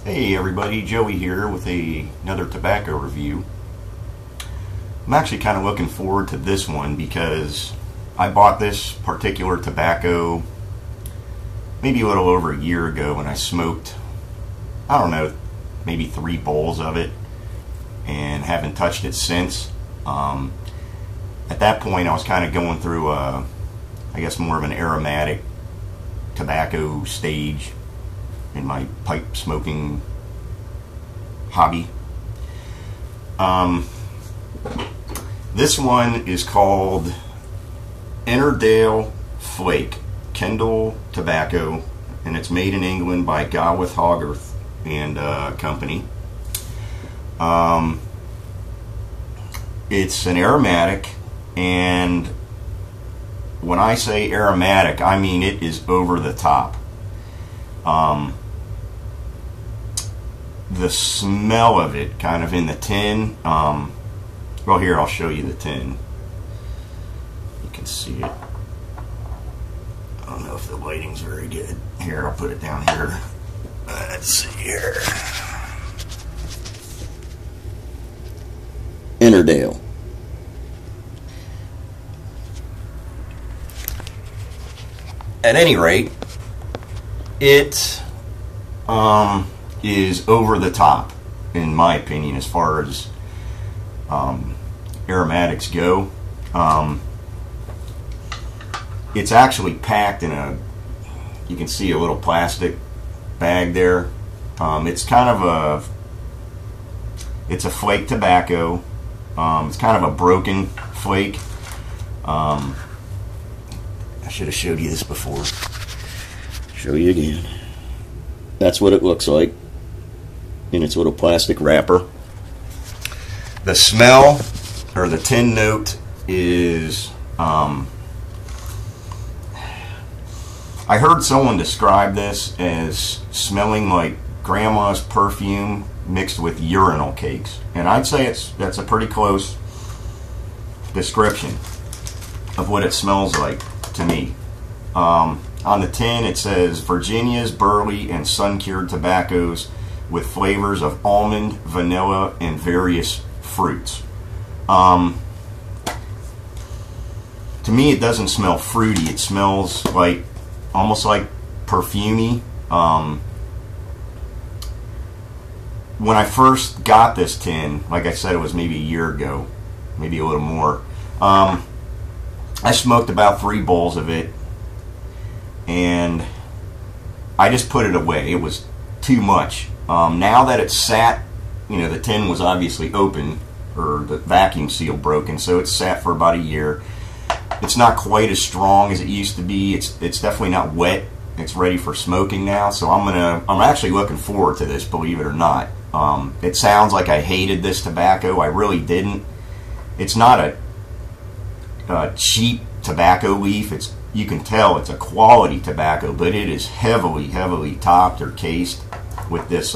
Hey everybody, Joey here with another tobacco review. I'm actually kind of looking forward to this one because I bought this particular tobacco maybe a little over a year ago when I smoked, I don't know, maybe 3 bowls of it and haven't touched it since. At that point I was kind of going through I guess more of an aromatic tobacco stage in my pipe smoking hobby. This one is called Ennerdale Flake Kendal Tobacco, and it's made in England by Gawith Hoggarth and Company. It's an aromatic, and when I say aromatic, I mean it is over the top. The smell of it, kind of in the tin, well, here, I'll show you the tin. You can see it. I don't know if the lighting's very good. Here, I'll put it down here. Let's see here. Ennerdale. At any rate, it is over the top, in my opinion, as far as aromatics go. It's actually packed in a, you can see a little plastic bag there. It's kind of it's a flake tobacco. It's kind of a broken flake. I should have showed you this before. Show you again. That's what it looks like in its little plastic wrapper. The smell, or the tin note, is I heard someone describe this as smelling like grandma's perfume mixed with urinal cakes, and I'd say that's a pretty close description of what it smells like to me. On the tin it says Virginia's burley and sun-cured tobaccos with flavors of almond, vanilla, and various fruits. To me, it doesn't smell fruity. It smells like almost like perfumey. When I first got this tin, like I said, it was maybe a year ago, maybe a little more. I smoked about 3 bowls of it, and I just put it away. It was too much. Now that it's sat, you know, the tin was obviously open, or the vacuum seal broken, so it's sat for about a year. It's not quite as strong as it used to be. It's definitely not wet. It's ready for smoking now, so I'm actually looking forward to this, believe it or not. It sounds like I hated this tobacco. I really didn't. It's not a cheap tobacco leaf. You can tell it's a quality tobacco, but it is heavily topped or cased with this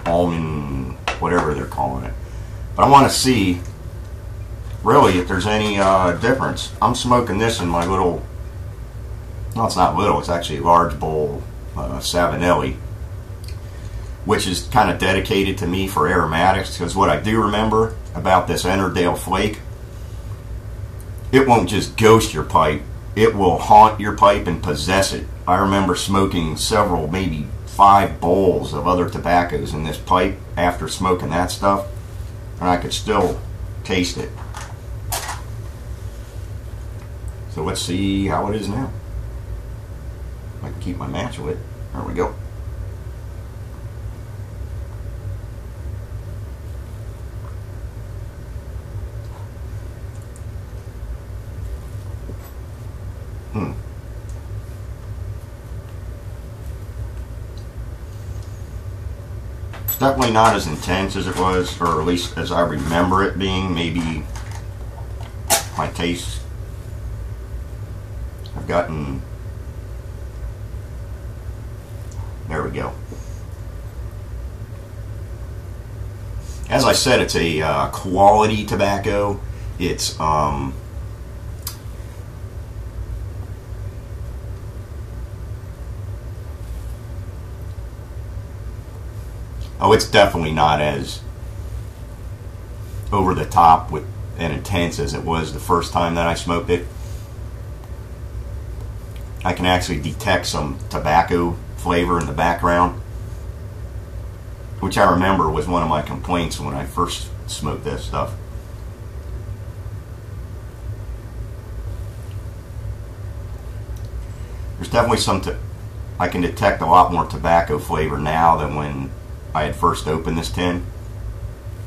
almond, whatever they're calling it. But I want to see really if there's any difference. I'm smoking this in my little, no, it's not little, it's actually a large bowl Savinelli, which is kind of dedicated to me for aromatics, because what I do remember about this Ennerdale Flake, it won't just ghost your pipe, it will haunt your pipe and possess it. I remember smoking several, maybe 5 bowls of other tobaccos in this pipe after smoking that stuff, and I could still taste it. So let's see how it is now. I can keep my match lit. There we go. It's definitely not as intense as it was, or at least as I remember it being. Maybe my taste, I've gotten, there we go. As I said, it's a quality tobacco. It's Oh, it's definitely not as over the top with and intense as it was the first time that I smoked it. I can actually detect some tobacco flavor in the background, which I remember was one of my complaints when I first smoked this stuff. There's definitely I can detect a lot more tobacco flavor now than when I had first opened this tin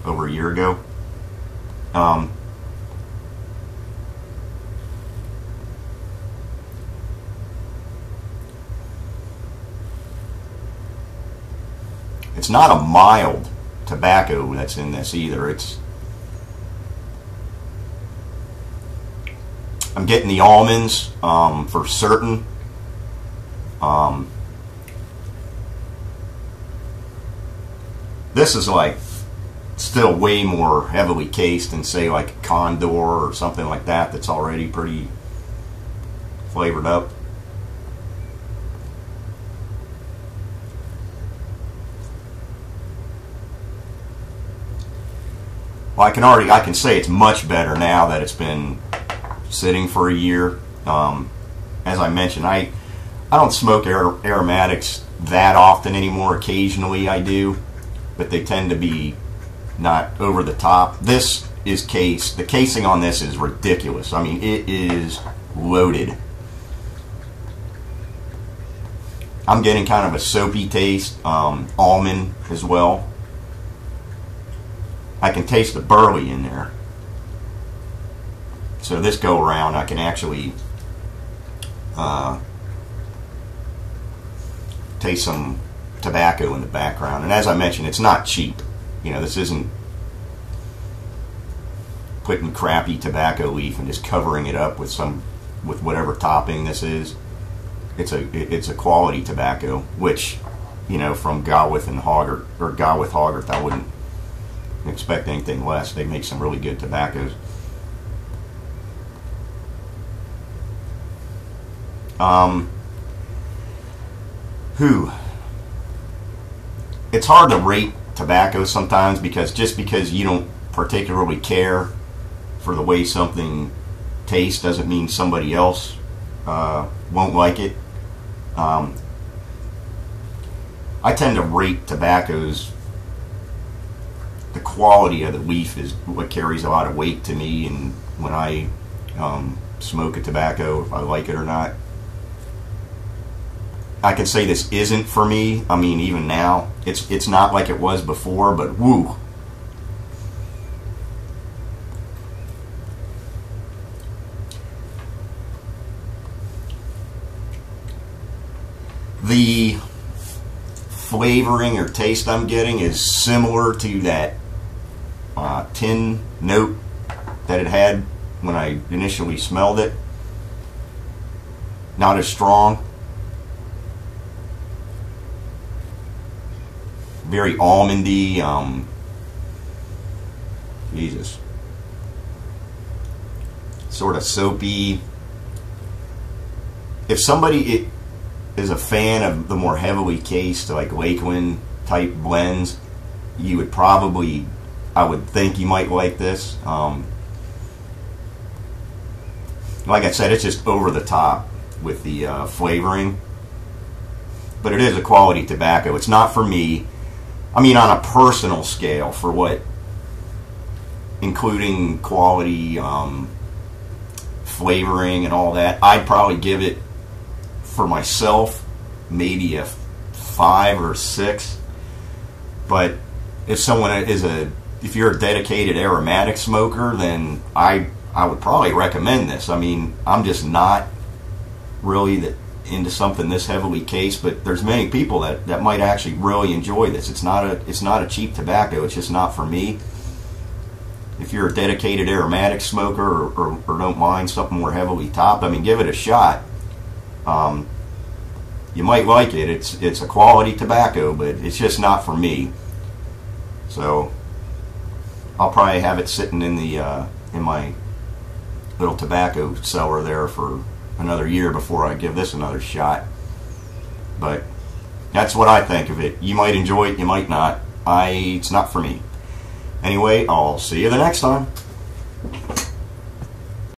over a year ago. It's not a mild tobacco that's in this either. I'm getting the almonds for certain. This is like still way more heavily cased than say like a Condor or something like that that's already pretty flavored up. Well, I can say it's much better now that it's been sitting for a year. As I mentioned, I don't smoke aromatics that often anymore. Occasionally I do, but they tend to be not over the top. This is cased. The casing on this is ridiculous. I mean, it is loaded. I'm getting kind of a soapy taste, almond as well. I can taste the burley in there. So this go around I can actually taste some tobacco in the background. And as I mentioned, it's not cheap. You know, this isn't putting crappy tobacco leaf and just covering it up with whatever topping this is. It's a quality tobacco, which, you know, from Gawith Hoggarth, I wouldn't expect anything less. They make some really good tobaccos. It's hard to rate tobacco sometimes because you don't particularly care for the way something tastes doesn't mean somebody else won't like it. I tend to rate tobaccos. The quality of the leaf is what carries a lot of weight to me, and when I smoke a tobacco, if I like it or not. I can say this isn't for me. I mean, even now, it's not like it was before, but woo. The flavoring or taste I'm getting is similar to that tin note that it had when I initially smelled it. Not as strong. Very almondy, Jesus. Sort of soapy. If somebody is a fan of the more heavily cased, like Lakeland type blends, you would probably, I would think you might like this. Like I said, it's just over the top with the flavoring, but it is a quality tobacco. It's not for me. I mean, on a personal scale, for what, including quality, flavoring and all that, I'd probably give it, for myself, maybe a 5 or 6. But if if you're a dedicated aromatic smoker, then I would probably recommend this. I mean, I'm just not really into something this heavily cased, but there's many people that might actually really enjoy this. It's not a cheap tobacco. It's just not for me. If you're a dedicated aromatic smoker or don't mind something more heavily topped, I mean, give it a shot. You might like it. It's a quality tobacco, but it's just not for me. So I'll probably have it sitting in my little tobacco cellar there for another year before I give this another shot. But that's what I think of it. You might enjoy it, you might not. It's not for me. Anyway, I'll see you the next time.